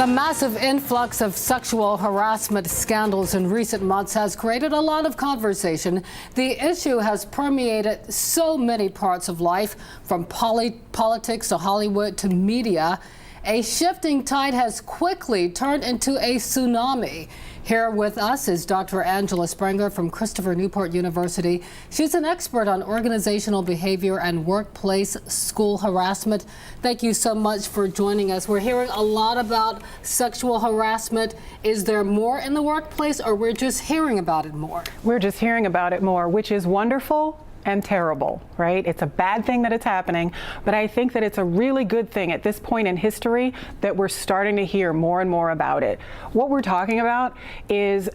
The massive influx of sexual harassment scandals in recent months has created a lot of conversation. The issue has permeated so many parts of life, from politics to Hollywood to media. A shifting tide has quickly turned into a tsunami. Here with us is Dr. Angela Spranger from Christopher Newport University. She's an expert on organizational behavior and workplace school harassment. Thank you so much for joining us. We're hearing a lot about sexual harassment. Is there more in the workplace, or we're just hearing about it more? We're just hearing about it more, which is wonderful and terrible, right? It's a bad thing that it's happening, but I think that it's a really good thing at this point in history that we're starting to hear more and more about it. What we're talking about is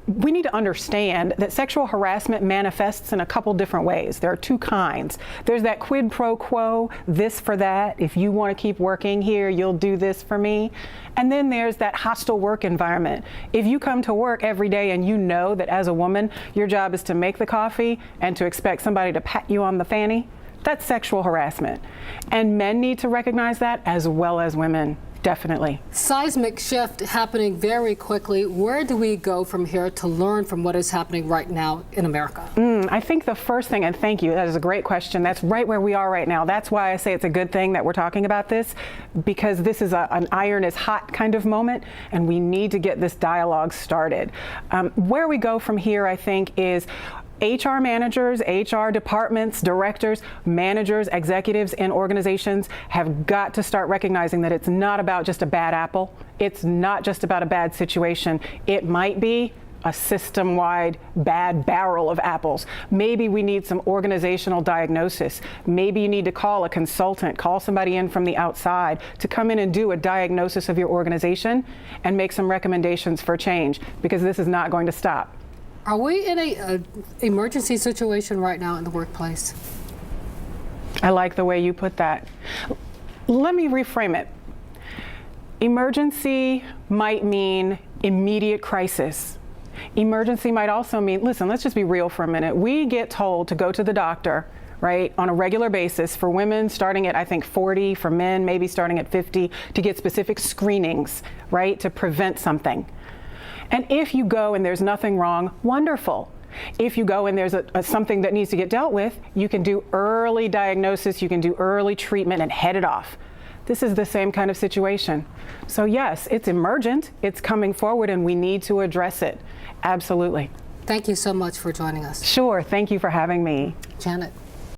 we need to understand that sexual harassment manifests in a couple different ways. There are two kinds. There's that quid pro quo, this for that. If you want to keep working here, you'll do this for me. And then there's that hostile work environment. If you come to work every day and you know that as a woman, your job is to make the coffee and to expect somebody to pat you on the fanny, that's sexual harassment. And men need to recognize that as well as women. Definitely. Seismic shift happening very quickly. Where do we go from here to learn from what is happening right now in America? I think the first thing, and thank you, that is a great question. That's right where we are right now. That's why I say it's a good thing that we're talking about this, because this is an iron is hot kind of moment, and we need to get this dialogue started. Where we go from here, I think, is HR managers, HR departments, directors, managers, executives in organizations have got to start recognizing that it's not about just a bad apple. It's not just about a bad situation. It might be a system-wide bad barrel of apples. Maybe we need some organizational diagnosis. Maybe you need to call a consultant, call somebody in from the outside to come in and do a diagnosis of your organization and make some recommendations for change, because this is not going to stop. Are we in an emergency situation right now in the workplace? I like the way you put that. Let me reframe it. Emergency might mean immediate crisis. Emergency might also mean, listen, let's just be real for a minute. We get told to go to the doctor, right, on a regular basis, for women starting at, I think, 40, for men maybe starting at 50, to get specific screenings, right, to prevent something. And if you go and there's nothing wrong, wonderful. If you go and there's something that needs to get dealt with, you can do early diagnosis, you can do early treatment and head it off. This is the same kind of situation. So yes, it's emergent, it's coming forward, and we need to address it. Absolutely. Thank you so much for joining us. Sure, thank you for having me. Janet.